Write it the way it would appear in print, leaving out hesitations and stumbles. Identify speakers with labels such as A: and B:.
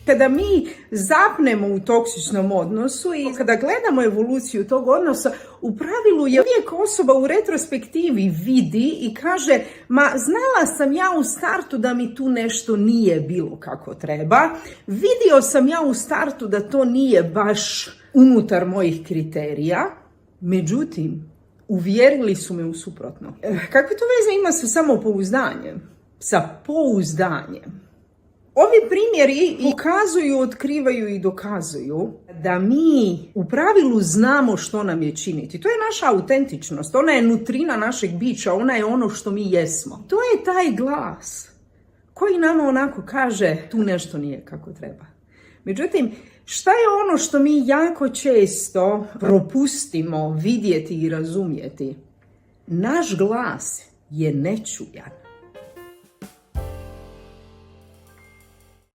A: Kada mi zapnemo u toksičnom odnosu i kada gledamo evoluciju tog odnosa, u pravilu je uvijek osoba u retrospektivi vidi i kaže, ma znala sam ja u startu da mi tu nešto nije bilo kako treba, vidio sam ja u startu da to nije baš unutar mojih kriterija, međutim, uvjerili su me u suprotno. Kakve to veze ima sa samopouzdanjem? Sa pouzdanjem. Ovi primjeri ukazuju, otkrivaju i dokazuju da mi u pravilu znamo što nam je činiti. To je naša autentičnost, ona je nutrina našeg bića, ona je ono što mi jesmo. To je taj glas koji nama onako kaže tu nešto nije kako treba. Međutim, šta je ono što mi jako često propustimo vidjeti i razumjeti? Naš glas je nečujan.